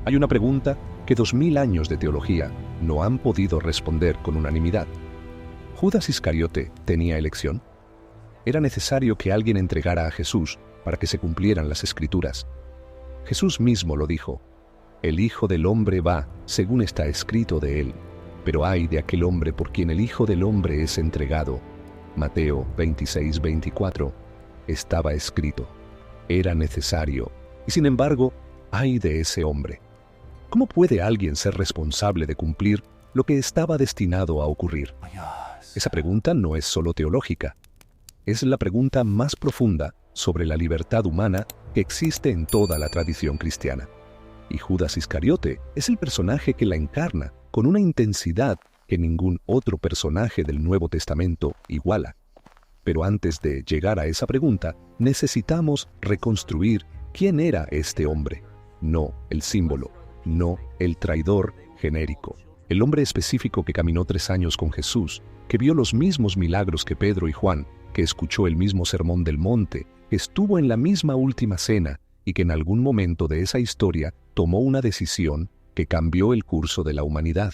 Hay una pregunta que 2000 años de teología no han podido responder con unanimidad. ¿Judas Iscariote tenía elección? Era necesario que alguien entregara a Jesús para que se cumplieran las Escrituras. Jesús mismo lo dijo: «El Hijo del Hombre va, según está escrito de él, pero ay de aquel hombre por quien el Hijo del Hombre es entregado». Mateo 26:24. Estaba escrito. Era necesario. Y sin embargo, ay de ese hombre. ¿Cómo puede alguien ser responsable de cumplir lo que estaba destinado a ocurrir? Esa pregunta no es solo teológica. Es la pregunta más profunda sobre la libertad humana que existe en toda la tradición cristiana. Y Judas Iscariote es el personaje que la encarna con una intensidad que ningún otro personaje del Nuevo Testamento iguala. Pero antes de llegar a esa pregunta, necesitamos reconstruir quién era este hombre. No el símbolo, no el traidor genérico. El hombre específico que caminó 3 años con Jesús, que vio los mismos milagros que Pedro y Juan, que escuchó el mismo sermón del monte, que estuvo en la misma última cena y que en algún momento de esa historia tomó una decisión que cambió el curso de la humanidad.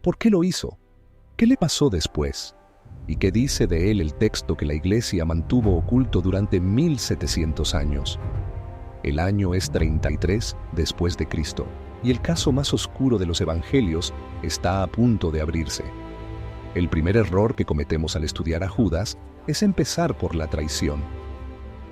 ¿Por qué lo hizo? ¿Qué le pasó después? ¿Y qué dice de él el texto que la Iglesia mantuvo oculto durante 1700 años? El año es 33 después de Cristo, y el caso más oscuro de los Evangelios está a punto de abrirse. El primer error que cometemos al estudiar a Judas es empezar por la traición.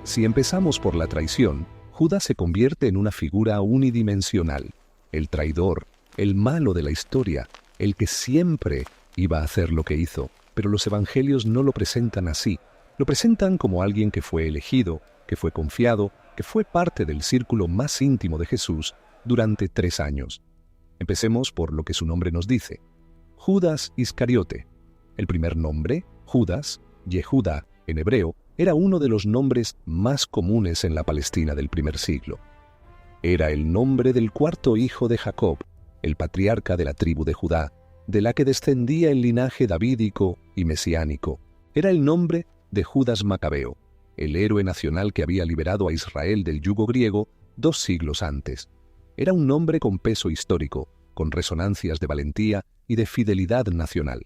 Si empezamos por la traición, Judas se convierte en una figura unidimensional, el traidor, el malo de la historia, el que siempre iba a hacer lo que hizo, pero los evangelios no lo presentan así. Lo presentan como alguien que fue elegido, que fue confiado, que fue parte del círculo más íntimo de Jesús durante 3 años. Empecemos por lo que su nombre nos dice. Judas Iscariote. El primer nombre, Judas, Yehuda en hebreo, era uno de los nombres más comunes en la Palestina del primer siglo. Era el nombre del 4º hijo de Jacob, el patriarca de la tribu de Judá, de la que descendía el linaje davídico y mesiánico. Era el nombre de Judas Macabeo, el héroe nacional que había liberado a Israel del yugo griego 2 siglos antes. Era un nombre con peso histórico, con resonancias de valentía y de fidelidad nacional.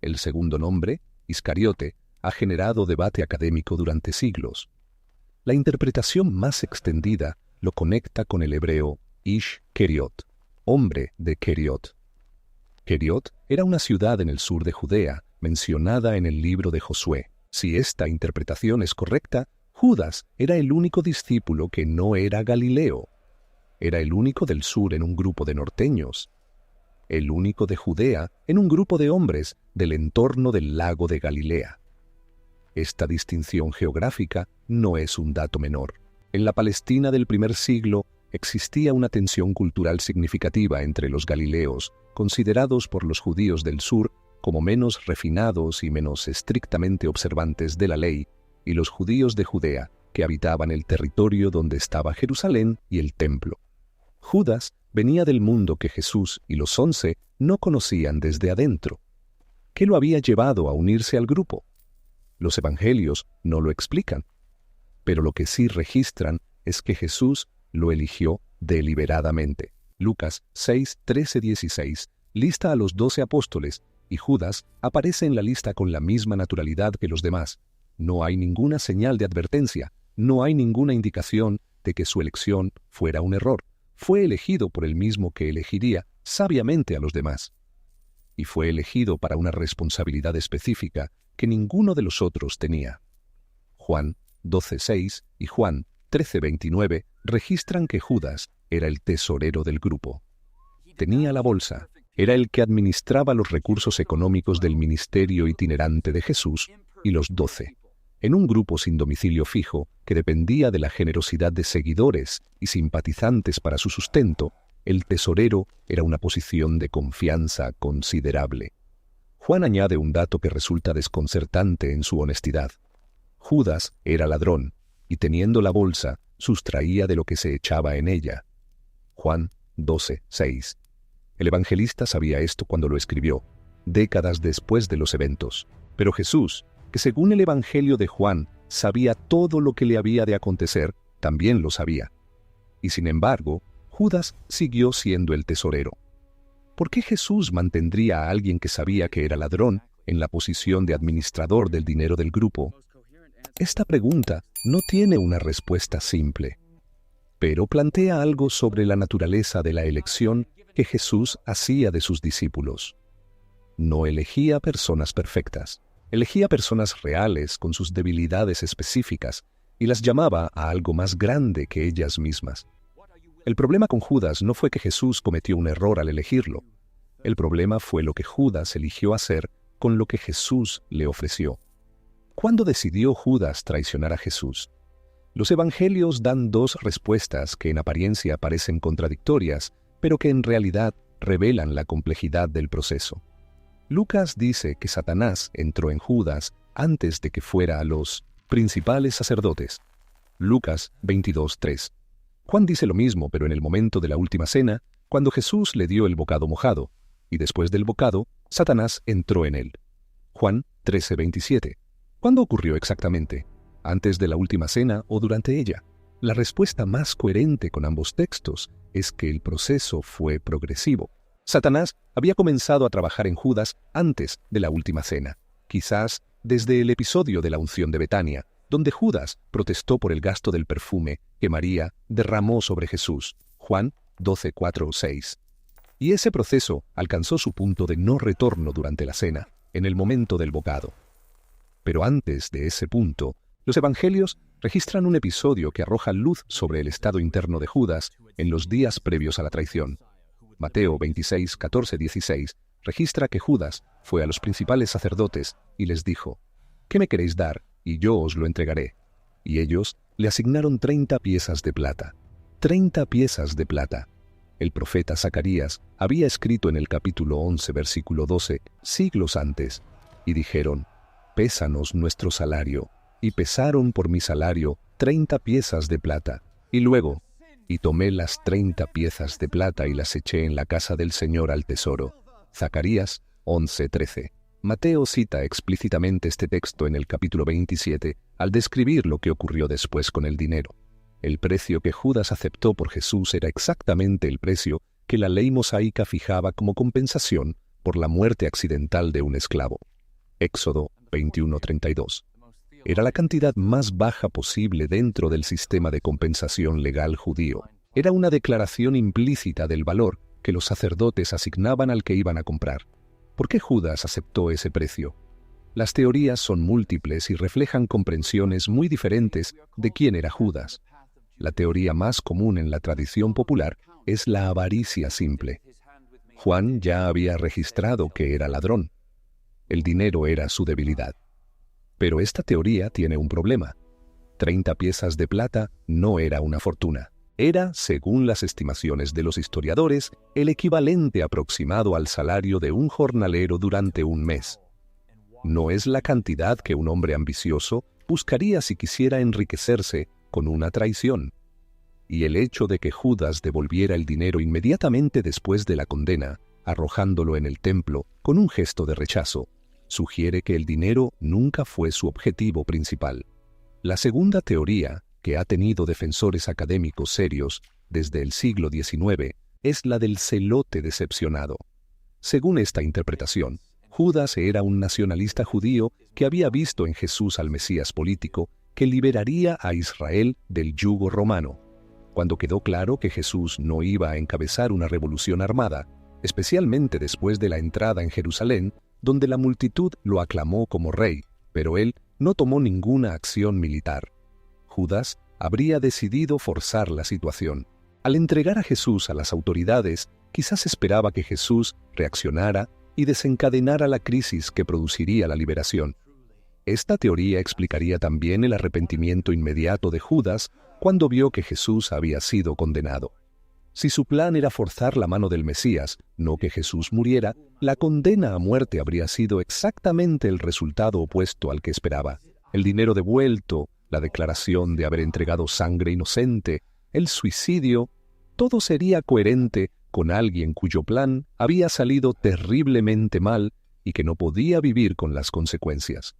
El segundo nombre, Iscariote, ha generado debate académico durante siglos. La interpretación más extendida lo conecta con el hebreo Ish Keriot, hombre de Keriot. Keriot era una ciudad en el sur de Judea, mencionada en el libro de Josué. Si esta interpretación es correcta, Judas era el único discípulo que no era galileo. Era el único del sur en un grupo de norteños. El único de Judea en un grupo de hombres del entorno del lago de Galilea. Esta distinción geográfica no es un dato menor. En la Palestina del primer siglo existía una tensión cultural significativa entre los galileos, considerados por los judíos del sur como menos refinados y menos estrictamente observantes de la ley, y los judíos de Judea, que habitaban el territorio donde estaba Jerusalén y el templo. Judas venía del mundo que Jesús y los 11 no conocían desde adentro. ¿Qué lo había llevado a unirse al grupo? Los evangelios no lo explican, pero lo que sí registran es que Jesús lo eligió deliberadamente. Lucas 6, 13, 16 lista a los 12 apóstoles y Judas aparece en la lista con la misma naturalidad que los demás. No hay ninguna señal de advertencia, no hay ninguna indicación de que su elección fuera un error. Fue elegido por el mismo que elegiría sabiamente a los demás. Y fue elegido para una responsabilidad específica que ninguno de los otros tenía. Juan 12:6 y Juan 13:29 registran que Judas era el tesorero del grupo. Tenía la bolsa, era el que administraba los recursos económicos del ministerio itinerante de Jesús y los 12. En un grupo sin domicilio fijo, que dependía de la generosidad de seguidores y simpatizantes para su sustento, el tesorero era una posición de confianza considerable. Juan añade un dato que resulta desconcertante en su honestidad. Judas era ladrón, y teniendo la bolsa, sustraía de lo que se echaba en ella. Juan 12:6. El evangelista sabía esto cuando lo escribió, décadas después de los eventos. Pero Jesús, que según el Evangelio de Juan sabía todo lo que le había de acontecer, también lo sabía. Y sin embargo, Judas siguió siendo el tesorero. ¿Por qué Jesús mantendría a alguien que sabía que era ladrón en la posición de administrador del dinero del grupo? Esta pregunta no tiene una respuesta simple, pero plantea algo sobre la naturaleza de la elección que Jesús hacía de sus discípulos. No elegía personas perfectas, elegía personas reales con sus debilidades específicas y las llamaba a algo más grande que ellas mismas. El problema con Judas no fue que Jesús cometió un error al elegirlo. El problema fue lo que Judas eligió hacer con lo que Jesús le ofreció. ¿Cuándo decidió Judas traicionar a Jesús? Los evangelios dan dos respuestas que en apariencia parecen contradictorias, pero que en realidad revelan la complejidad del proceso. Lucas dice que Satanás entró en Judas antes de que fuera a los principales sacerdotes. Lucas 22:3. Juan dice lo mismo, pero en el momento de la última cena, cuando Jesús le dio el bocado mojado, y después del bocado, Satanás entró en él. Juan 13:27. ¿Cuándo ocurrió exactamente? ¿Antes de la última cena o durante ella? La respuesta más coherente con ambos textos es que el proceso fue progresivo. Satanás había comenzado a trabajar en Judas antes de la última cena, quizás desde el episodio de la unción de Betania, donde Judas protestó por el gasto del perfume que María derramó sobre Jesús. Juan 12:4-6. Y ese proceso alcanzó su punto de no retorno durante la cena, en el momento del bocado. Pero antes de ese punto, los evangelios registran un episodio que arroja luz sobre el estado interno de Judas en los días previos a la traición. Mateo 26:14-16 registra que Judas fue a los principales sacerdotes y les dijo: «¿Qué me queréis dar? Y yo os lo entregaré». Y ellos le asignaron 30 piezas de plata. 30 piezas de plata. El profeta Zacarías había escrito en el capítulo 11, versículo 12, siglos antes, y dijeron: «Pésanos nuestro salario». Y pesaron por mi salario 30 piezas de plata. Y luego, y tomé las 30 piezas de plata y las eché en la casa del Señor al tesoro. Zacarías 11:13. Mateo cita explícitamente este texto en el capítulo 27 al describir lo que ocurrió después con el dinero. El precio que Judas aceptó por Jesús era exactamente el precio que la ley mosaica fijaba como compensación por la muerte accidental de un esclavo. Éxodo 21:32. Era la cantidad más baja posible dentro del sistema de compensación legal judío. Era una declaración implícita del valor que los sacerdotes asignaban al que iban a comprar. ¿Por qué Judas aceptó ese precio? Las teorías son múltiples y reflejan comprensiones muy diferentes de quién era Judas. La teoría más común en la tradición popular es la avaricia simple. Juan ya había registrado que era ladrón. El dinero era su debilidad. Pero esta teoría tiene un problema. 30 piezas de plata no era una fortuna. Era, según las estimaciones de los historiadores, el equivalente aproximado al salario de un jornalero durante un mes. No es la cantidad que un hombre ambicioso buscaría si quisiera enriquecerse con una traición. Y el hecho de que Judas devolviera el dinero inmediatamente después de la condena, arrojándolo en el templo con un gesto de rechazo, sugiere que el dinero nunca fue su objetivo principal. La segunda teoría, que ha tenido defensores académicos serios desde el siglo XIX, es la del celote decepcionado. Según esta interpretación, Judas era un nacionalista judío que había visto en Jesús al Mesías político que liberaría a Israel del yugo romano. Cuando quedó claro que Jesús no iba a encabezar una revolución armada, especialmente después de la entrada en Jerusalén, donde la multitud lo aclamó como rey, pero él no tomó ninguna acción militar. Judas habría decidido forzar la situación. Al entregar a Jesús a las autoridades, quizás esperaba que Jesús reaccionara y desencadenara la crisis que produciría la liberación. Esta teoría explicaría también el arrepentimiento inmediato de Judas cuando vio que Jesús había sido condenado. Si su plan era forzar la mano del Mesías, no que Jesús muriera, la condena a muerte habría sido exactamente el resultado opuesto al que esperaba. El dinero devuelto, la declaración de haber entregado sangre inocente, el suicidio, todo sería coherente con alguien cuyo plan había salido terriblemente mal y que no podía vivir con las consecuencias.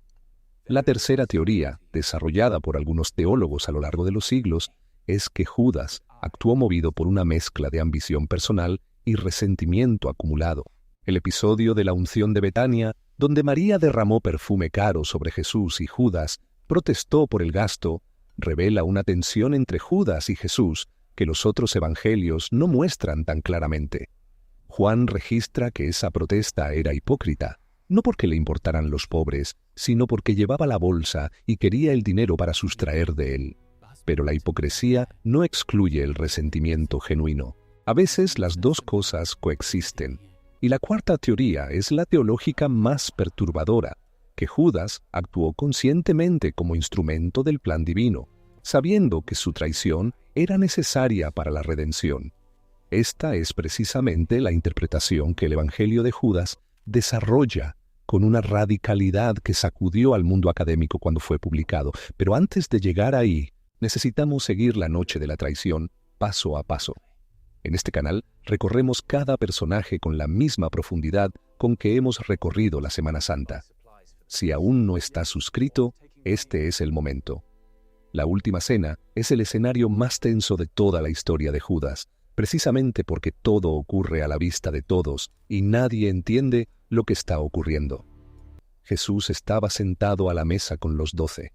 La tercera teoría, desarrollada por algunos teólogos a lo largo de los siglos, es que Judas Actuó movido por una mezcla de ambición personal y resentimiento acumulado. El episodio de la unción de Betania, donde María derramó perfume caro sobre Jesús y Judas protestó por el gasto, revela una tensión entre Judas y Jesús que los otros evangelios no muestran tan claramente. Juan registra que esa protesta era hipócrita, no porque le importaran los pobres, sino porque llevaba la bolsa y quería el dinero para sustraer de él. Pero la hipocresía no excluye el resentimiento genuino. A veces las dos cosas coexisten. Y la cuarta teoría es la teológica más perturbadora, que Judas actuó conscientemente como instrumento del plan divino, sabiendo que su traición era necesaria para la redención. Esta es precisamente la interpretación que el Evangelio de Judas desarrolla con una radicalidad que sacudió al mundo académico cuando fue publicado. Pero antes de llegar ahí, necesitamos seguir la noche de la traición paso a paso. En este canal recorremos cada personaje con la misma profundidad con que hemos recorrido la Semana Santa. Si aún no estás suscrito, este es el momento. La última cena es el escenario más tenso de toda la historia de Judas, precisamente porque todo ocurre a la vista de todos y nadie entiende lo que está ocurriendo. Jesús estaba sentado a la mesa con los 12.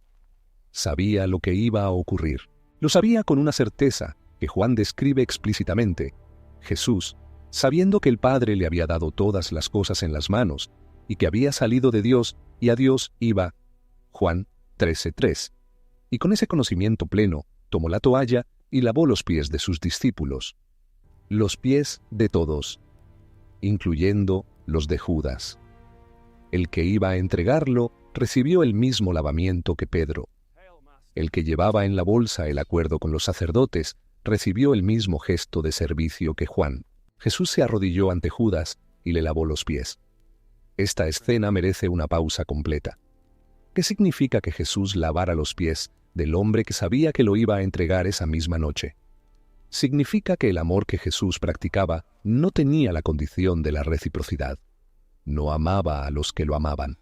Sabía lo que iba a ocurrir. Lo sabía con una certeza que Juan describe explícitamente. Jesús, sabiendo que el Padre le había dado todas las cosas en las manos y que había salido de Dios y a Dios iba. Juan 13:3. Y con ese conocimiento pleno, tomó la toalla y lavó los pies de sus discípulos. Los pies de todos, incluyendo los de Judas. El que iba a entregarlo recibió el mismo lavamiento que Pedro. El que llevaba en la bolsa el acuerdo con los sacerdotes recibió el mismo gesto de servicio que Juan. Jesús se arrodilló ante Judas y le lavó los pies. Esta escena merece una pausa completa. ¿Qué significa que Jesús lavara los pies del hombre que sabía que lo iba a entregar esa misma noche? Significa que el amor que Jesús practicaba no tenía la condición de la reciprocidad. No amaba a los que lo amaban.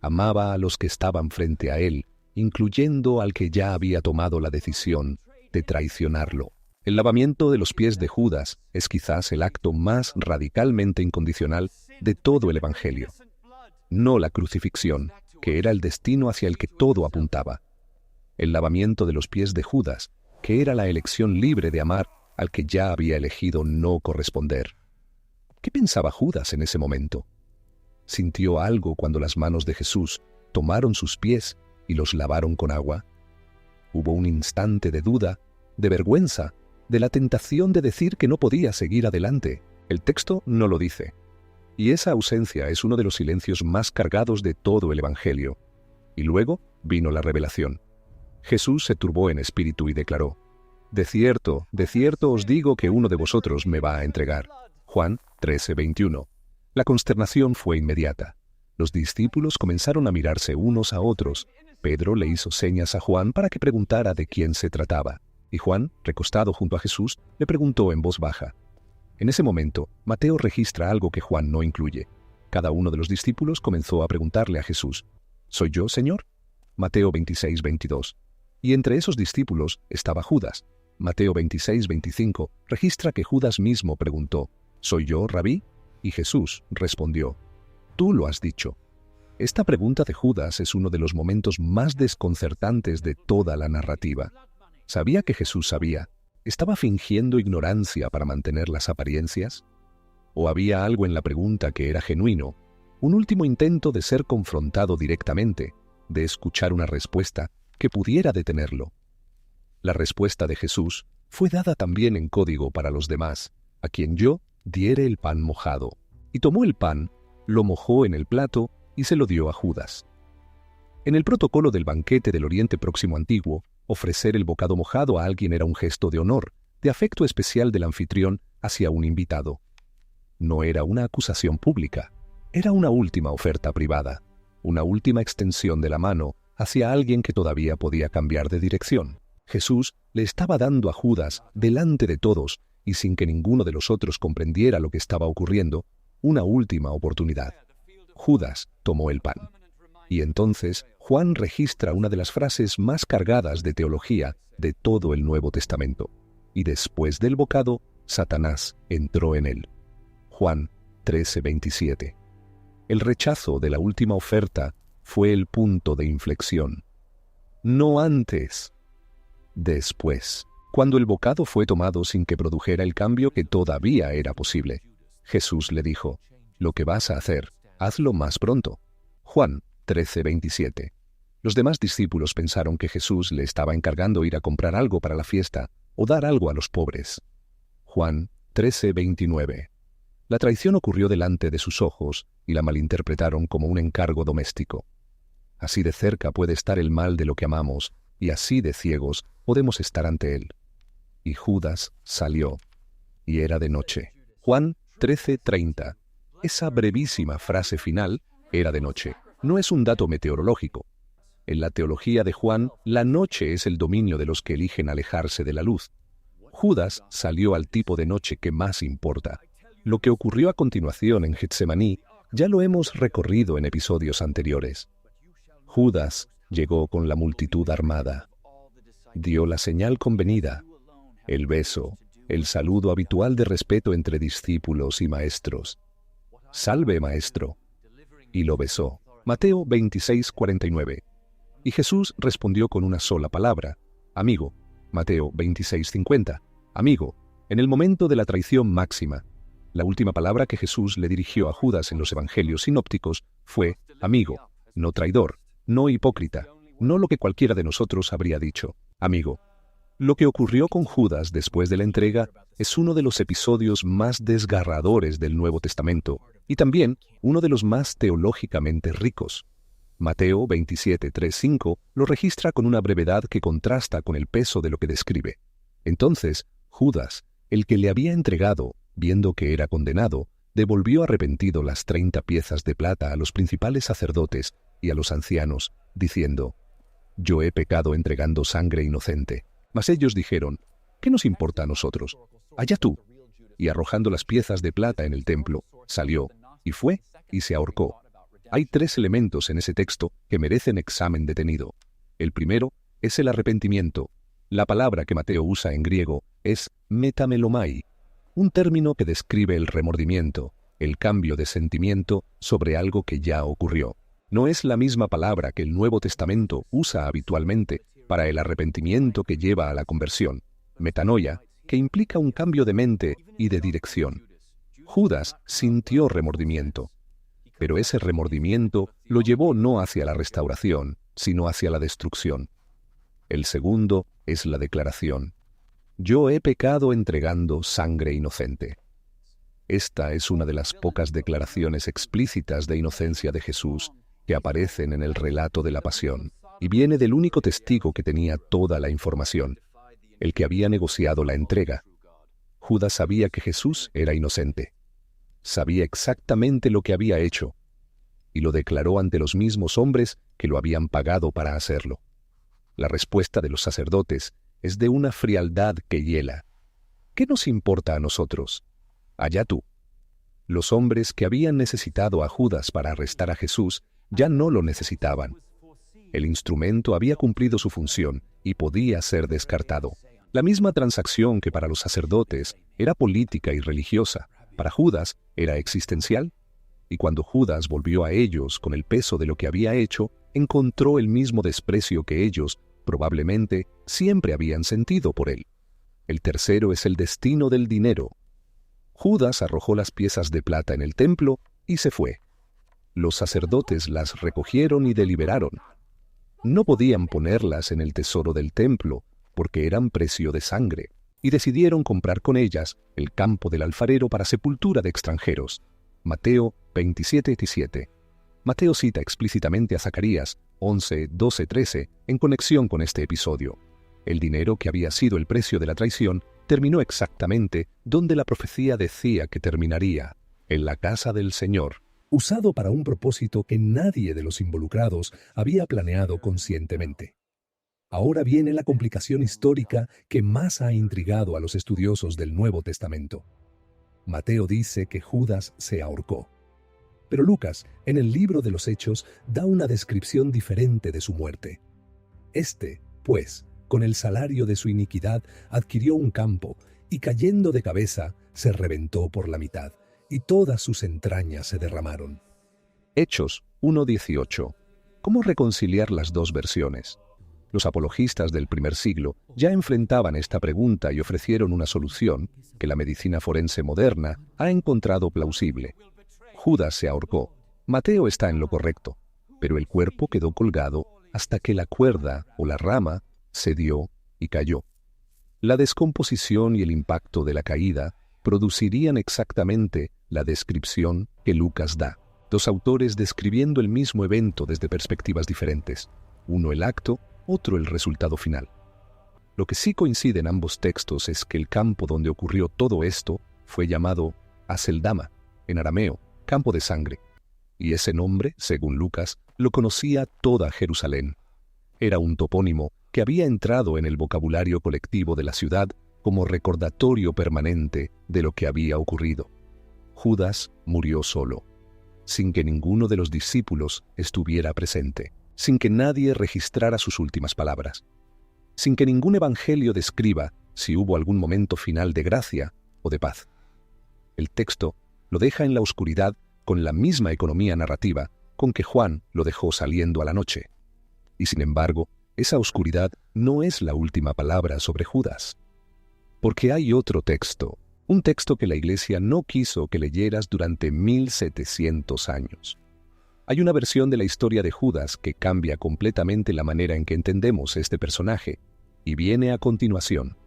Amaba a los que estaban frente a él, incluyendo al que ya había tomado la decisión de traicionarlo. El lavamiento de los pies de Judas es quizás el acto más radicalmente incondicional de todo el Evangelio. No la crucifixión, que era el destino hacia el que todo apuntaba. El lavamiento de los pies de Judas, que era la elección libre de amar al que ya había elegido no corresponder. ¿Qué pensaba Judas en ese momento? ¿Sintió algo cuando las manos de Jesús tomaron sus pies y los lavaron con agua? Hubo un instante de duda, de vergüenza, de la tentación de decir que no podía seguir adelante. El texto no lo dice. Y esa ausencia es uno de los silencios más cargados de todo el Evangelio. Y luego vino la revelación. Jesús se turbó en espíritu y declaró: de cierto os digo que uno de vosotros me va a entregar. Juan 13:21. La consternación fue inmediata. Los discípulos comenzaron a mirarse unos a otros. Pedro le hizo señas a Juan para que preguntara de quién se trataba. Y Juan, recostado junto a Jesús, le preguntó en voz baja. En ese momento, Mateo registra algo que Juan no incluye. Cada uno de los discípulos comenzó a preguntarle a Jesús: ¿soy yo, Señor? Mateo 26:22. Y entre esos discípulos estaba Judas. Mateo 26:25 registra que Judas mismo preguntó: ¿soy yo, Rabí? Y Jesús respondió: tú lo has dicho. Esta pregunta de Judas es uno de los momentos más desconcertantes de toda la narrativa. ¿Sabía que Jesús sabía? ¿Estaba fingiendo ignorancia para mantener las apariencias? ¿O había algo en la pregunta que era genuino? Un último intento de ser confrontado directamente, de escuchar una respuesta que pudiera detenerlo. La respuesta de Jesús fue dada también en código para los demás, a quien yo diere el pan mojado. Y tomó el pan, lo mojó en el plato y se lo dio a Judas. En el protocolo del banquete del Oriente Próximo Antiguo, ofrecer el bocado mojado a alguien era un gesto de honor, de afecto especial del anfitrión hacia un invitado. No era una acusación pública, era una última oferta privada, una última extensión de la mano hacia alguien que todavía podía cambiar de dirección. Jesús le estaba dando a Judas, delante de todos, y sin que ninguno de los otros comprendiera lo que estaba ocurriendo, una última oportunidad. Judas tomó el pan. Y entonces Juan registra una de las frases más cargadas de teología de todo el Nuevo Testamento. y después del bocado, Satanás entró en él. Juan 13:27. El rechazo de la última oferta fue el punto de inflexión. No antes, después. Cuando el bocado fue tomado sin que produjera el cambio que todavía era posible, Jesús le dijo: «Lo que vas a hacer, hazlo más pronto». Juan 13:27. Los demás discípulos pensaron que Jesús le estaba encargando ir a comprar algo para la fiesta o dar algo a los pobres. Juan 13:29. La traición ocurrió delante de sus ojos y la malinterpretaron como un encargo doméstico. Así de cerca puede estar el mal de lo que amamos, y así de ciegos podemos estar ante él. Y Judas salió, y era de noche. Juan 13:30. Esa brevísima frase final, era de noche, no es un dato meteorológico. En la teología de Juan, la noche es el dominio de los que eligen alejarse de la luz. Judas salió al tipo de noche que más importa. Lo que ocurrió a continuación en Getsemaní ya lo hemos recorrido en episodios anteriores. Judas llegó con la multitud armada. Dio la señal convenida, el beso, el saludo habitual de respeto entre discípulos y maestros. «Salve, maestro», y lo besó. Mateo 26:49. Y Jesús respondió con una sola palabra: «Amigo». Mateo 26:50. Amigo, en el momento de la traición máxima. La última palabra que Jesús le dirigió a Judas en los evangelios sinópticos fue amigo, no traidor, no hipócrita, no lo que cualquiera de nosotros habría dicho, amigo. Lo que ocurrió con Judas después de la entrega es uno de los episodios más desgarradores del Nuevo Testamento y también uno de los más teológicamente ricos. Mateo 27:3-5 lo registra con una brevedad que contrasta con el peso de lo que describe. Entonces, Judas, el que le había entregado, viendo que era condenado, devolvió arrepentido las 30 piezas de plata a los principales sacerdotes y a los ancianos, diciendo: «Yo he pecado entregando sangre inocente». Mas ellos dijeron: «¿Qué nos importa a nosotros? Allá tú». Y arrojando las piezas de plata en el templo, salió, y fue, y se ahorcó. Hay 3 elementos en ese texto que merecen examen detenido. El primero es el arrepentimiento. La palabra que Mateo usa en griego es metamelomai, un término que describe el remordimiento, el cambio de sentimiento sobre algo que ya ocurrió. No es la misma palabra que el Nuevo Testamento usa habitualmente para el arrepentimiento que lleva a la conversión, metanoia, que implica un cambio de mente y de dirección. Judas sintió remordimiento, pero ese remordimiento lo llevó no hacia la restauración, sino hacia la destrucción. El segundo es la declaración: «Yo he pecado entregando sangre inocente». Esta es una de las pocas declaraciones explícitas de inocencia de Jesús que aparecen en el relato de la pasión, y viene del único testigo que tenía toda la información, el que había negociado la entrega. Judas sabía que Jesús era inocente. Sabía exactamente lo que había hecho, y lo declaró ante los mismos hombres que lo habían pagado para hacerlo. La respuesta de los sacerdotes es de una frialdad que hiela. ¿Qué nos importa a nosotros? Allá tú. Los hombres que habían necesitado a Judas para arrestar a Jesús ya no lo necesitaban. El instrumento había cumplido su función y podía ser descartado. La misma transacción que para los sacerdotes era política y religiosa, para Judas era existencial. Y cuando Judas volvió a ellos con el peso de lo que había hecho, encontró el mismo desprecio que ellos, probablemente, siempre habían sentido por él. El tercero es el destino del dinero. Judas arrojó las piezas de plata en el templo y se fue. Los sacerdotes las recogieron y deliberaron. No podían ponerlas en el tesoro del templo, porque eran precio de sangre, y decidieron comprar con ellas el campo del alfarero para sepultura de extranjeros. Mateo 27:17. Mateo cita explícitamente a Zacarías 11:12-13 en conexión con este episodio. El dinero que había sido el precio de la traición terminó exactamente donde la profecía decía que terminaría, en la casa del Señor, usado para un propósito que nadie de los involucrados había planeado conscientemente. Ahora viene la complicación histórica que más ha intrigado a los estudiosos del Nuevo Testamento. Mateo dice que Judas se ahorcó. Pero Lucas, en el libro de los Hechos, da una descripción diferente de su muerte. Este, pues, Con el salario de su iniquidad adquirió un campo, y cayendo de cabeza, se reventó por la mitad, y todas sus entrañas se derramaron. Hechos 1:18. ¿Cómo reconciliar las dos versiones? Los apologistas del primer siglo ya enfrentaban esta pregunta y ofrecieron una solución que la medicina forense moderna ha encontrado plausible. Judas se ahorcó. Mateo está en lo correcto, pero el cuerpo quedó colgado hasta que la cuerda o la rama cedió y cayó. La descomposición y el impacto de la caída producirían exactamente la descripción que Lucas da. Dos autores describiendo el mismo evento desde perspectivas diferentes. Uno el acto, otro el resultado final. Lo que sí coincide en ambos textos es que el campo donde ocurrió todo esto fue llamado Aceldama, en arameo, campo de sangre. Y ese nombre, según Lucas, lo conocía toda Jerusalén. Era un topónimo que había entrado en el vocabulario colectivo de la ciudad como recordatorio permanente de lo que había ocurrido. Judas murió solo, sin que ninguno de los discípulos estuviera presente, sin que nadie registrara sus últimas palabras, sin que ningún evangelio describa si hubo algún momento final de gracia o de paz. El texto lo deja en la oscuridad con la misma economía narrativa con que Juan lo dejó saliendo a la noche. Y sin embargo, esa oscuridad no es la última palabra sobre Judas. Porque hay otro texto, un texto que la Iglesia no quiso que leyeras durante 1700 años. Hay una versión de la historia de Judas que cambia completamente la manera en que entendemos este personaje, y viene a continuación.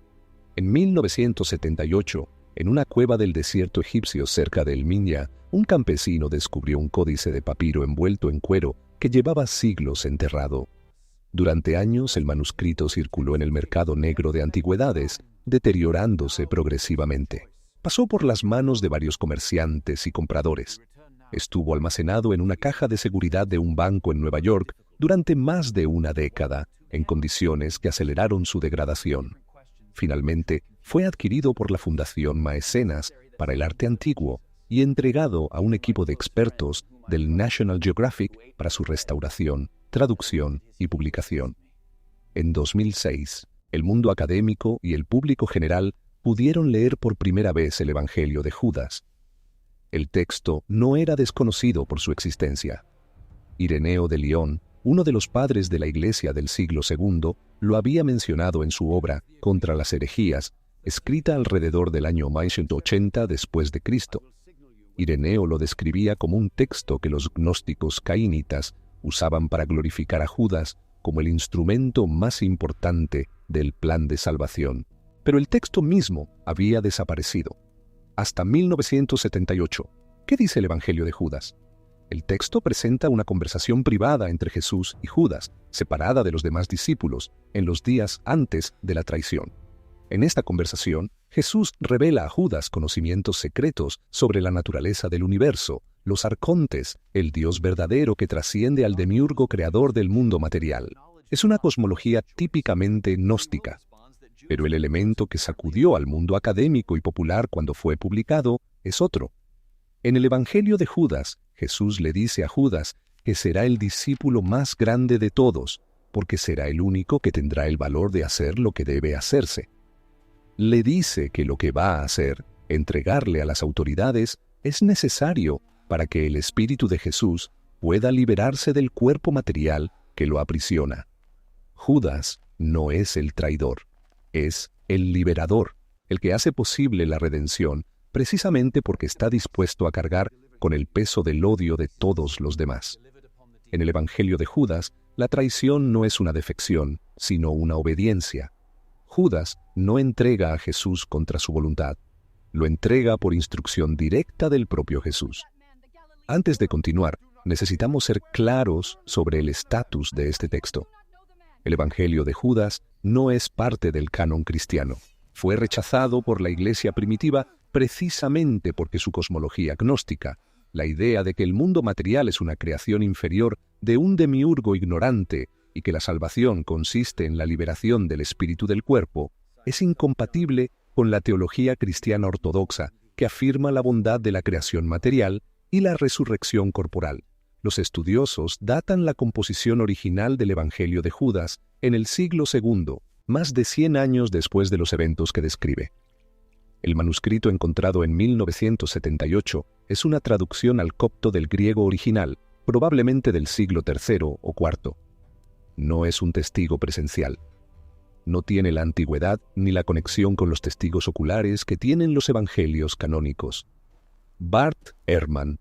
En 1978, en una cueva del desierto egipcio cerca de El Minya, un campesino descubrió un códice de papiro envuelto en cuero que llevaba siglos enterrado. Durante años el manuscrito circuló en el mercado negro de antigüedades, deteriorándose progresivamente. Pasó por las manos de varios comerciantes y compradores. Estuvo almacenado en una caja de seguridad de un banco en Nueva York durante más de una década, en condiciones que aceleraron su degradación. Finalmente, fue adquirido por la Fundación Maecenas para el Arte Antiguo y entregado a un equipo de expertos del National Geographic para su restauración, traducción y publicación. En 2006, el mundo académico y el público general pudieron leer por primera vez el Evangelio de Judas. El texto no era desconocido por su existencia. Ireneo de León, uno de los padres de la Iglesia del siglo II, lo había mencionado en su obra Contra las herejías, escrita alrededor del año 180 después de Cristo. Ireneo lo describía como un texto que los gnósticos caínitas usaban para glorificar a Judas como el instrumento más importante del plan de salvación. Pero el texto mismo había desaparecido. Hasta 1978. ¿Qué dice el Evangelio de Judas? El texto presenta una conversación privada entre Jesús y Judas, separada de los demás discípulos, en los días antes de la traición. En esta conversación, Jesús revela a Judas conocimientos secretos sobre la naturaleza del universo, los arcontes, el Dios verdadero que trasciende al demiurgo creador del mundo material. Es una cosmología típicamente gnóstica. Pero el elemento que sacudió al mundo académico y popular cuando fue publicado es otro. En el Evangelio de Judas, Jesús le dice a Judas que será el discípulo más grande de todos, porque será el único que tendrá el valor de hacer lo que debe hacerse. Le dice que lo que va a hacer, entregarle a las autoridades, es necesario para que el Espíritu de Jesús pueda liberarse del cuerpo material que lo aprisiona. Judas no es el traidor, es el liberador, el que hace posible la redención, precisamente porque está dispuesto a cargar con el peso del odio de todos los demás. En el Evangelio de Judas, la traición no es una defección, sino una obediencia. Judas no entrega a Jesús contra su voluntad, lo entrega por instrucción directa del propio Jesús. Antes de continuar, necesitamos ser claros sobre el estatus de este texto. El Evangelio de Judas no es parte del canon cristiano. Fue rechazado por la Iglesia primitiva precisamente porque su cosmología gnóstica, la idea de que el mundo material es una creación inferior de un demiurgo ignorante y que la salvación consiste en la liberación del espíritu del cuerpo, es incompatible con la teología cristiana ortodoxa que afirma la bondad de la creación material y la resurrección corporal. Los estudiosos datan la composición original del Evangelio de Judas en el siglo II, más de 100 años después de los eventos que describe. El manuscrito encontrado en 1978 es una traducción al copto del griego original, probablemente del siglo III o IV. No es un testigo presencial. No tiene la antigüedad ni la conexión con los testigos oculares que tienen los evangelios canónicos. Bart Ehrman,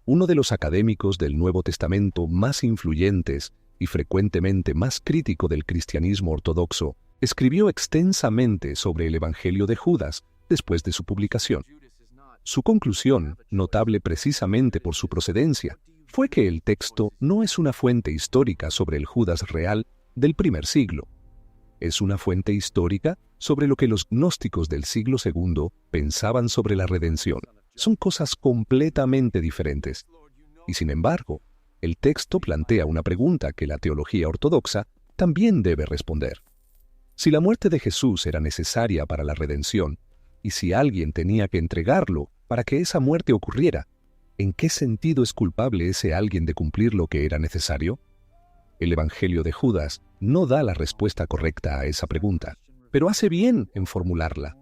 uno de los académicos del Nuevo Testamento más influyentes y frecuentemente más crítico del cristianismo ortodoxo, escribió extensamente sobre el Evangelio de Judas después de su publicación. Su conclusión, notable precisamente por su procedencia, fue que el texto no es una fuente histórica sobre el Judas real del primer siglo. Es una fuente histórica sobre lo que los gnósticos del siglo II pensaban sobre la redención. Son cosas completamente diferentes. Y sin embargo, el texto plantea una pregunta que la teología ortodoxa también debe responder. Si la muerte de Jesús era necesaria para la redención, y si alguien tenía que entregarlo para que esa muerte ocurriera, ¿en qué sentido es culpable ese alguien de cumplir lo que era necesario? El Evangelio de Judas no da la respuesta correcta a esa pregunta, pero hace bien en formularla.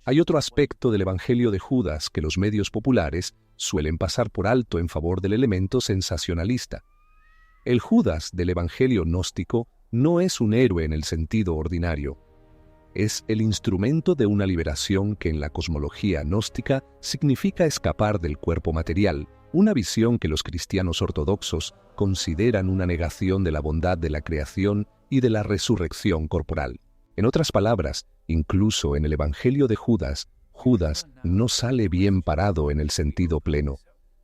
Hay otro aspecto del Evangelio de Judas que los medios populares suelen pasar por alto en favor del elemento sensacionalista. El Judas del Evangelio gnóstico no es un héroe en el sentido ordinario. Es el instrumento de una liberación que en la cosmología gnóstica significa escapar del cuerpo material, una visión que los cristianos ortodoxos consideran una negación de la bondad de la creación y de la resurrección corporal. En otras palabras, incluso en el Evangelio de Judas, Judas no sale bien parado en el sentido pleno.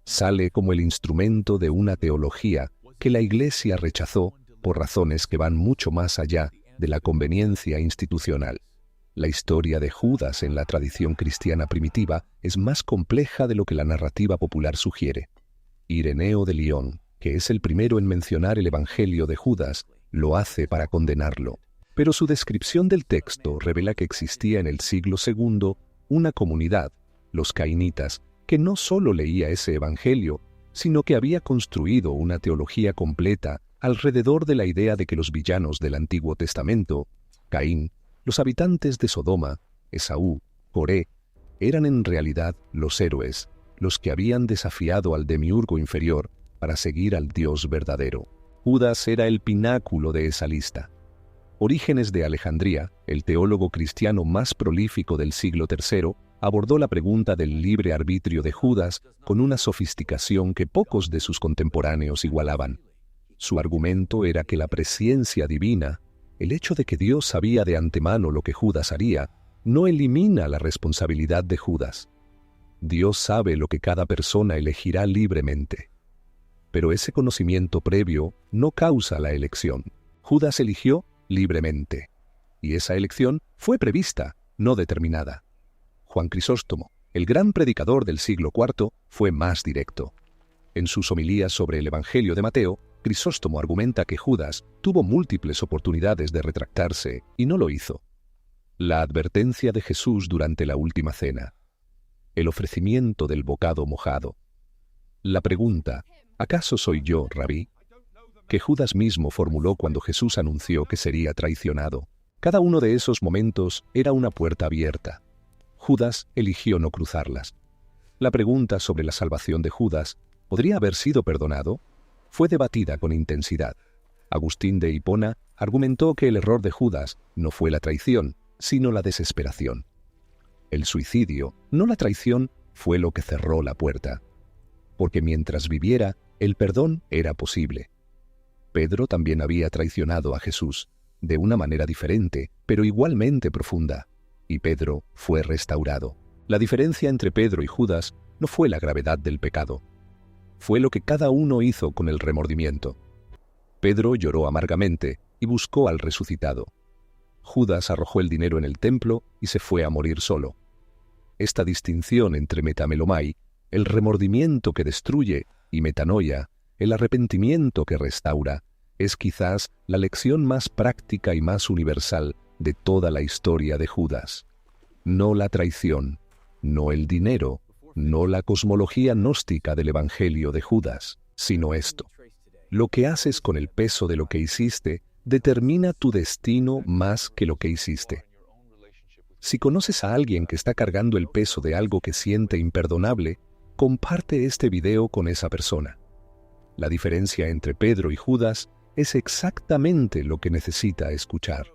Sale como el instrumento de una teología que la Iglesia rechazó por razones que van mucho más allá de la conveniencia institucional. La historia de Judas en la tradición cristiana primitiva es más compleja de lo que la narrativa popular sugiere. Ireneo de Lyon, que es el primero en mencionar el Evangelio de Judas, lo hace para condenarlo. Pero su descripción del texto revela que existía en el siglo II una comunidad, los cainitas, que no solo leía ese Evangelio, sino que había construido una teología completa alrededor de la idea de que los villanos del Antiguo Testamento, Caín, los habitantes de Sodoma, Esaú, Coré, eran en realidad los héroes, los que habían desafiado al demiurgo inferior para seguir al Dios verdadero. Judas era el pináculo de esa lista. Orígenes de Alejandría, el teólogo cristiano más prolífico del siglo III, abordó la pregunta del libre arbitrio de Judas con una sofisticación que pocos de sus contemporáneos igualaban. Su argumento era que la presciencia divina, el hecho de que Dios sabía de antemano lo que Judas haría, no elimina la responsabilidad de Judas. Dios sabe lo que cada persona elegirá libremente. Pero ese conocimiento previo no causa la elección. Judas eligió libremente. Y esa elección fue prevista, no determinada. Juan Crisóstomo, el gran predicador del siglo IV, fue más directo. En sus homilías sobre el Evangelio de Mateo, Crisóstomo argumenta que Judas tuvo múltiples oportunidades de retractarse y no lo hizo. La advertencia de Jesús durante la última cena. El ofrecimiento del bocado mojado. La pregunta, ¿acaso soy yo, Rabí?, que Judas mismo formuló cuando Jesús anunció que sería traicionado. Cada uno de esos momentos era una puerta abierta. Judas eligió no cruzarlas. La pregunta sobre la salvación de Judas, ¿podría haber sido perdonado?, fue debatida con intensidad. Agustín de Hipona argumentó que el error de Judas no fue la traición, sino la desesperación. El suicidio, no la traición, fue lo que cerró la puerta. Porque mientras viviera, el perdón era posible. Pedro también había traicionado a Jesús, de una manera diferente, pero igualmente profunda, y Pedro fue restaurado. La diferencia entre Pedro y Judas no fue la gravedad del pecado, fue lo que cada uno hizo con el remordimiento. Pedro lloró amargamente y buscó al resucitado. Judas arrojó el dinero en el templo y se fue a morir solo. Esta distinción entre metamelomai, el remordimiento que destruye, y metanoia, el arrepentimiento que restaura, es quizás la lección más práctica y más universal de toda la historia de Judas. No la traición, no el dinero, no la cosmología gnóstica del Evangelio de Judas, sino esto. Lo que haces con el peso de lo que hiciste determina tu destino más que lo que hiciste. Si conoces a alguien que está cargando el peso de algo que siente imperdonable, comparte este video con esa persona. La diferencia entre Pedro y Judas es exactamente lo que necesita escuchar.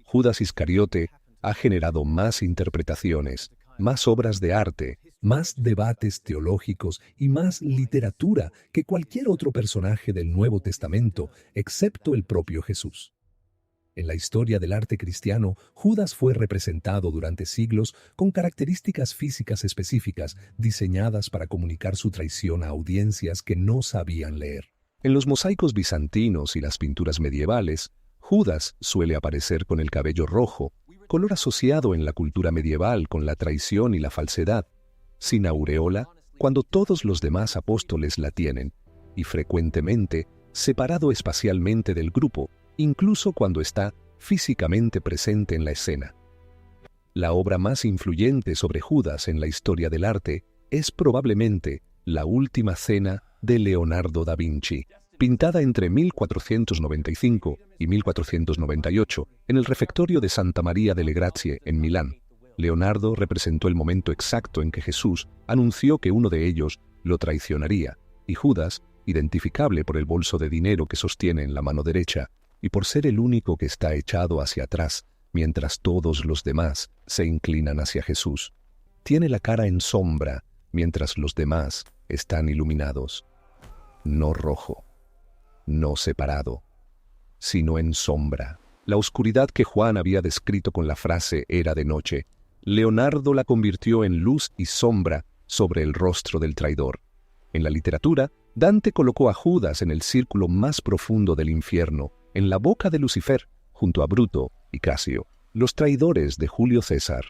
Judas Iscariote ha generado más interpretaciones, más obras de arte, más debates teológicos y más literatura que cualquier otro personaje del Nuevo Testamento, excepto el propio Jesús. En la historia del arte cristiano, Judas fue representado durante siglos con características físicas específicas diseñadas para comunicar su traición a audiencias que no sabían leer. En los mosaicos bizantinos y las pinturas medievales, Judas suele aparecer con el cabello rojo, color asociado en la cultura medieval con la traición y la falsedad, sin aureola cuando todos los demás apóstoles la tienen, y frecuentemente separado espacialmente del grupo, incluso cuando está físicamente presente en la escena. La obra más influyente sobre Judas en la historia del arte es probablemente La Última Cena de Leonardo da Vinci, pintada entre 1495 y 1498 en el refectorio de Santa María delle Grazie en Milán. Leonardo representó el momento exacto en que Jesús anunció que uno de ellos lo traicionaría, y Judas, identificable por el bolso de dinero que sostiene en la mano derecha y por ser el único que está echado hacia atrás, mientras todos los demás se inclinan hacia Jesús, tiene la cara en sombra, mientras los demás están iluminados. No rojo, no separado, sino en sombra. La oscuridad que Juan había descrito con la frase «era de noche», Leonardo la convirtió en luz y sombra sobre el rostro del traidor. En la literatura, Dante colocó a Judas en el círculo más profundo del infierno, en la boca de Lucifer, junto a Bruto y Casio, los traidores de Julio César.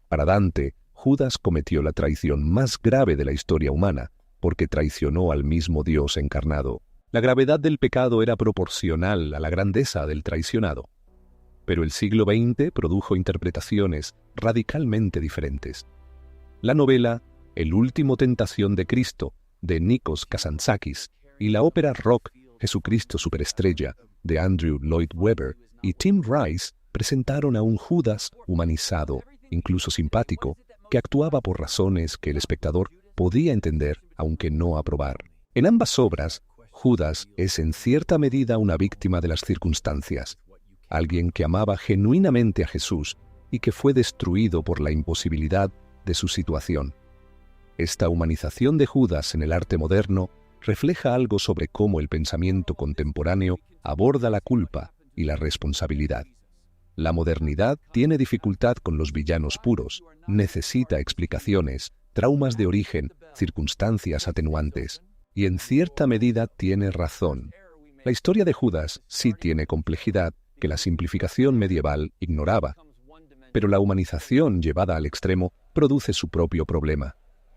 Para Dante, Judas cometió la traición más grave de la historia humana, porque traicionó al mismo Dios encarnado. La gravedad del pecado era proporcional a la grandeza del traicionado. Pero el siglo XX produjo interpretaciones radicalmente diferentes. La novela El último tentación de Cristo, de Nikos Kazantzakis, y la ópera rock Jesucristo Superestrella, de Andrew Lloyd Webber y Tim Rice, presentaron a un Judas humanizado, incluso simpático, que actuaba por razones que el espectador podía entender, aunque no aprobar. En ambas obras, Judas es en cierta medida una víctima de las circunstancias, alguien que amaba genuinamente a Jesús y que fue destruido por la imposibilidad de su situación. Esta humanización de Judas en el arte moderno refleja algo sobre cómo el pensamiento contemporáneo aborda la culpa y la responsabilidad. La modernidad tiene dificultad con los villanos puros, necesita explicaciones, traumas de origen, circunstancias atenuantes, y en cierta medida tiene razón. La historia de Judas sí tiene complejidad que la simplificación medieval ignoraba, pero la humanización llevada al extremo produce su propio problema.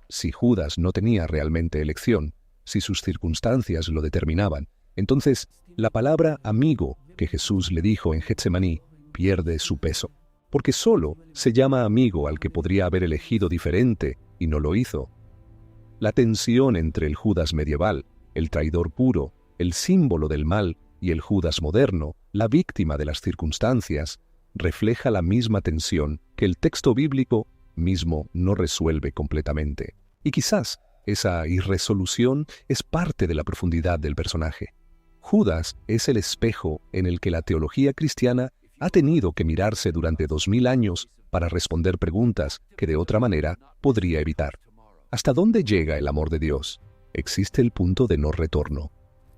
Si Judas no tenía realmente elección, si sus circunstancias lo determinaban, entonces la palabra amigo que Jesús le dijo en Getsemaní pierde su peso, porque solo se llama amigo al que podría haber elegido diferente y no lo hizo. La tensión entre el Judas medieval, el traidor puro, el símbolo del mal, y el Judas moderno, la víctima de las circunstancias, refleja la misma tensión que el texto bíblico mismo no resuelve completamente. Y quizás esa irresolución es parte de la profundidad del personaje. Judas es el espejo en el que la teología cristiana ha tenido que mirarse durante 2000 años para responder preguntas que de otra manera podría evitar. ¿Hasta dónde llega el amor de Dios? ¿Existe el punto de no retorno?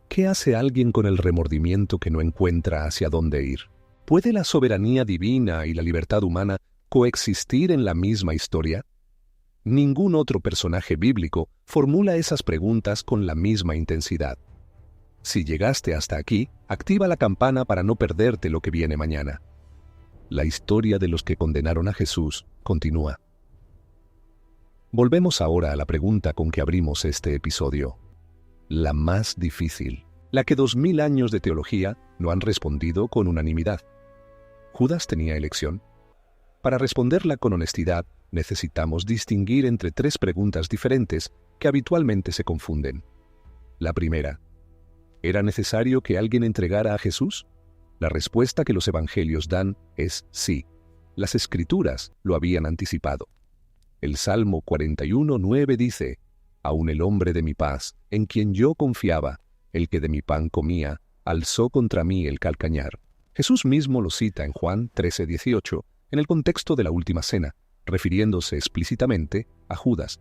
¿Qué hace alguien con el remordimiento que no encuentra hacia dónde ir? ¿Puede la soberanía divina y la libertad humana coexistir en la misma historia? Ningún otro personaje bíblico formula esas preguntas con la misma intensidad. Si llegaste hasta aquí, activa la campana para no perderte lo que viene mañana. La historia de los que condenaron a Jesús continúa. Volvemos ahora a la pregunta con que abrimos este episodio. La más difícil, la que 2000 años de teología no han respondido con unanimidad. ¿Judas tenía elección? Para responderla con honestidad, necesitamos distinguir entre tres preguntas diferentes que habitualmente se confunden. La primera, ¿era necesario que alguien entregara a Jesús? La respuesta que los evangelios dan es sí. Las Escrituras lo habían anticipado. El Salmo 41:9 dice: «Aun el hombre de mi paz, en quien yo confiaba, el que de mi pan comía, alzó contra mí el calcañar». Jesús mismo lo cita en Juan 13:18, en el contexto de la última cena, refiriéndose explícitamente a Judas.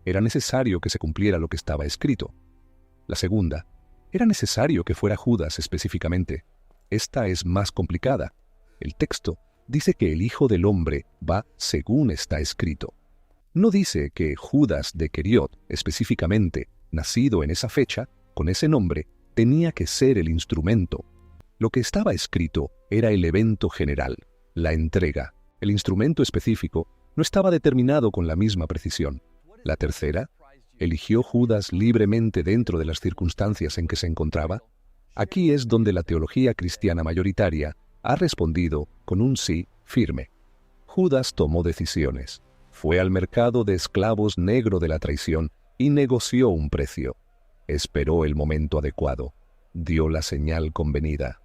Era necesario que se cumpliera lo que estaba escrito. La segunda, era necesario que fuera Judas específicamente. Esta es más complicada. El texto dice que el Hijo del Hombre va según está escrito. No dice que Judas de Queriot, específicamente, nacido en esa fecha, con ese nombre, tenía que ser el instrumento. Lo que estaba escrito era el evento general, la entrega. El instrumento específico no estaba determinado con la misma precisión. La tercera, ¿eligió Judas libremente dentro de las circunstancias en que se encontraba? Aquí es donde la teología cristiana mayoritaria ha respondido con un sí firme. Judas tomó decisiones. Fue al mercado de esclavos negro de la traición y negoció un precio. Esperó el momento adecuado. Dio la señal convenida.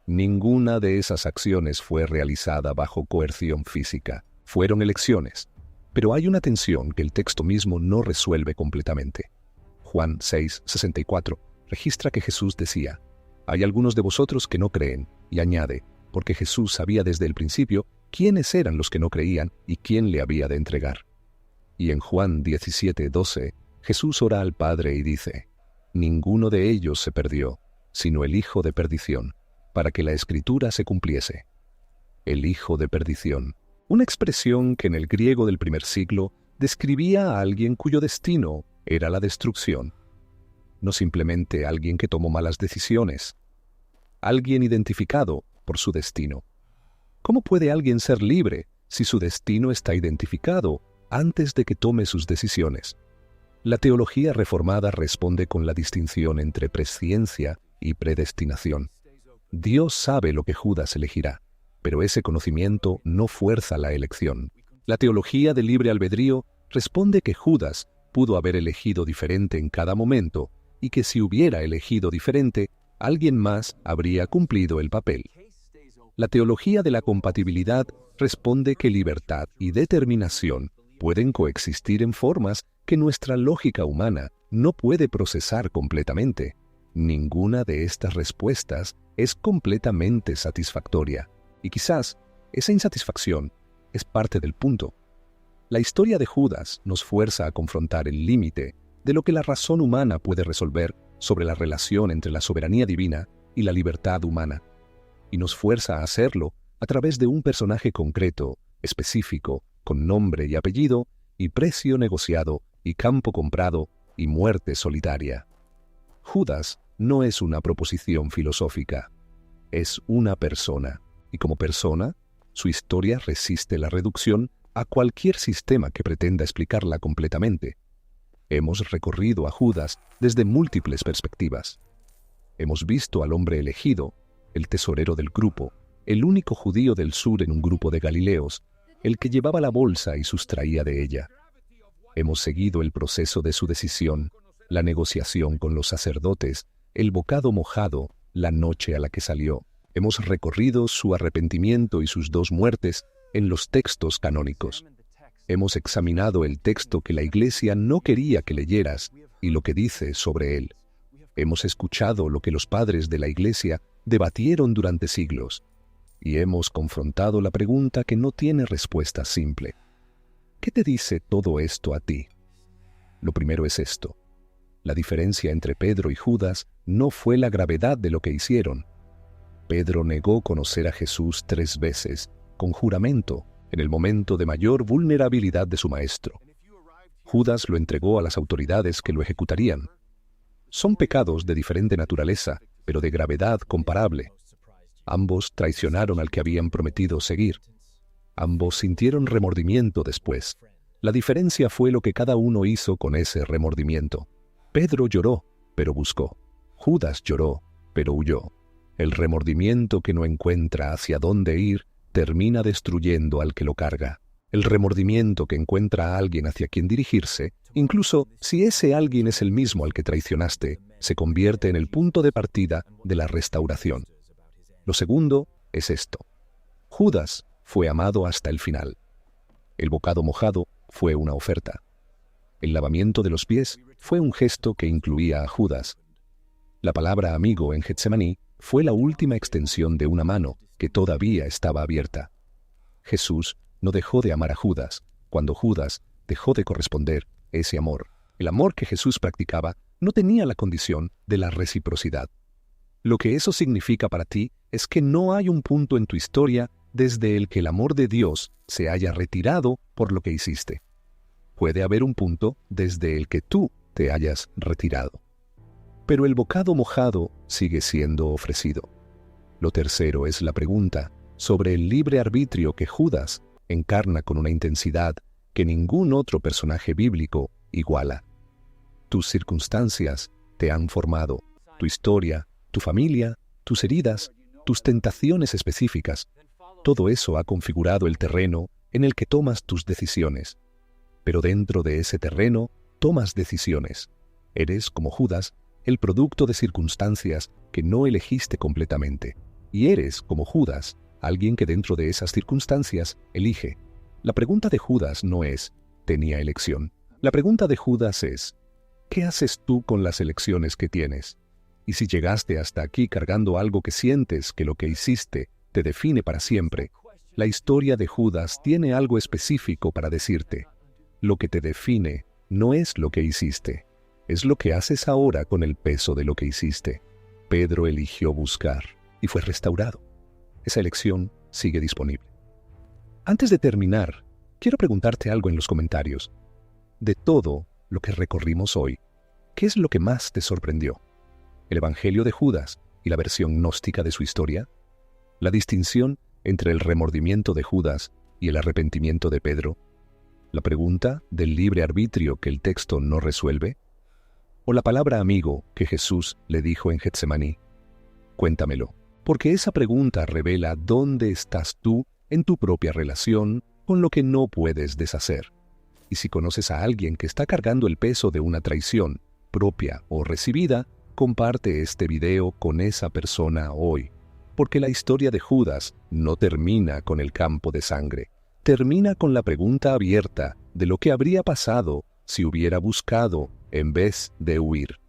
Ninguna de esas acciones fue realizada bajo coerción física. Fueron elecciones. Pero hay una tensión que el texto mismo no resuelve completamente. Juan 6:64 registra que Jesús decía: «Hay algunos de vosotros que no creen», y añade, porque Jesús sabía desde el principio quiénes eran los que no creían y quién le había de entregar. Y en Juan 17:12, Jesús ora al Padre y dice: «Ninguno de ellos se perdió, sino el hijo de perdición, para que la Escritura se cumpliese». El hijo de perdición, una expresión que en el griego del primer siglo describía a alguien cuyo destino era la destrucción. No simplemente alguien que tomó malas decisiones, alguien identificado por su destino. ¿Cómo puede alguien ser libre si su destino está identificado antes de que tome sus decisiones? La teología reformada responde con la distinción entre presciencia y predestinación. Dios sabe lo que Judas elegirá, pero ese conocimiento no fuerza la elección. La teología del libre albedrío responde que Judas pudo haber elegido diferente en cada momento y que si hubiera elegido diferente, alguien más habría cumplido el papel. La teología de la compatibilidad responde que libertad y determinación pueden coexistir en formas que nuestra lógica humana no puede procesar completamente. Ninguna de estas respuestas es completamente satisfactoria, y quizás esa insatisfacción es parte del punto. La historia de Judas nos fuerza a confrontar el límite de lo que la razón humana puede resolver sobre la relación entre la soberanía divina y la libertad humana, y nos fuerza a hacerlo a través de un personaje concreto, específico, con nombre y apellido, y precio negociado, y campo comprado, y muerte solitaria. Judas no es una proposición filosófica, es una persona, y como persona, su historia resiste la reducción a cualquier sistema que pretenda explicarla completamente. Hemos recorrido a Judas desde múltiples perspectivas. Hemos visto al hombre elegido, el tesorero del grupo, el único judío del sur en un grupo de galileos, el que llevaba la bolsa y sustraía de ella. Hemos seguido el proceso de su decisión, la negociación con los sacerdotes, el bocado mojado, la noche a la que salió. Hemos recorrido su arrepentimiento y sus 2 muertes en los textos canónicos. Hemos examinado el texto que la Iglesia no quería que leyeras y lo que dice sobre él. Hemos escuchado lo que los padres de la Iglesia debatieron durante siglos y hemos confrontado la pregunta que no tiene respuesta simple. ¿Qué te dice todo esto a ti? Lo primero es esto. La diferencia entre Pedro y Judas no fue la gravedad de lo que hicieron. Pedro negó conocer a Jesús 3 veces, con juramento, en el momento de mayor vulnerabilidad de su maestro. Judas lo entregó a las autoridades que lo ejecutarían. Son pecados de diferente naturaleza, pero de gravedad comparable. Ambos traicionaron al que habían prometido seguir. Ambos sintieron remordimiento después. La diferencia fue lo que cada uno hizo con ese remordimiento. Pedro lloró, pero buscó. Judas lloró, pero huyó. El remordimiento que no encuentra hacia dónde ir termina destruyendo al que lo carga. El remordimiento que encuentra a alguien hacia quien dirigirse, incluso si ese alguien es el mismo al que traicionaste, se convierte en el punto de partida de la restauración. Lo segundo es esto. Judas fue amado hasta el final. El bocado mojado fue una oferta. El lavamiento de los pies fue un gesto que incluía a Judas. La palabra amigo en Getsemaní fue la última extensión de una mano que todavía estaba abierta. Jesús no dejó de amar a Judas cuando Judas dejó de corresponder ese amor. El amor que Jesús practicaba no tenía la condición de la reciprocidad. Lo que eso significa para ti es que no hay un punto en tu historia desde el que el amor de Dios se haya retirado por lo que hiciste. Puede haber un punto desde el que tú te hayas retirado. Pero el bocado mojado sigue siendo ofrecido. Lo tercero es la pregunta sobre el libre arbitrio que Judas encarna con una intensidad que ningún otro personaje bíblico iguala. Tus circunstancias te han formado, tu historia, tu familia, tus heridas, tus tentaciones específicas. Todo eso ha configurado el terreno en el que tomas tus decisiones. Pero dentro de ese terreno tomas decisiones. Eres, como Judas, el producto de circunstancias que no elegiste completamente. Y eres, como Judas, alguien que dentro de esas circunstancias elige. La pregunta de Judas no es, ¿tenía elección? La pregunta de Judas es, ¿qué haces tú con las elecciones que tienes? Y si llegaste hasta aquí cargando algo que sientes que lo que hiciste te define para siempre, la historia de Judas tiene algo específico para decirte. Lo que te define no es lo que hiciste, es lo que haces ahora con el peso de lo que hiciste. Pedro eligió buscar y fue restaurado. Esa elección sigue disponible. Antes de terminar, quiero preguntarte algo en los comentarios. De todo lo que recorrimos hoy, ¿qué es lo que más te sorprendió? ¿El Evangelio de Judas y la versión gnóstica de su historia? ¿La distinción entre el remordimiento de Judas y el arrepentimiento de Pedro? ¿La pregunta del libre arbitrio que el texto no resuelve? ¿O la palabra amigo que Jesús le dijo en Getsemaní? Cuéntamelo, porque esa pregunta revela dónde estás tú en tu propia relación con lo que no puedes deshacer. Y si conoces a alguien que está cargando el peso de una traición, propia o recibida, comparte este video con esa persona hoy, porque la historia de Judas no termina con el campo de sangre, termina con la pregunta abierta de lo que habría pasado si hubiera buscado en vez de huir.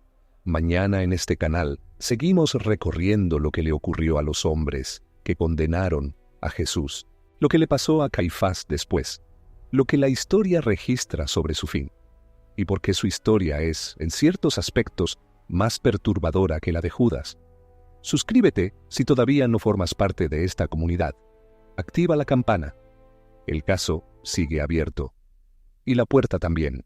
Mañana en este canal seguimos recorriendo lo que le ocurrió a los hombres que condenaron a Jesús, lo que le pasó a Caifás después, lo que la historia registra sobre su fin, y por qué su historia es, en ciertos aspectos, más perturbadora que la de Judas. Suscríbete si todavía no formas parte de esta comunidad. Activa la campana. El caso sigue abierto. Y la puerta también.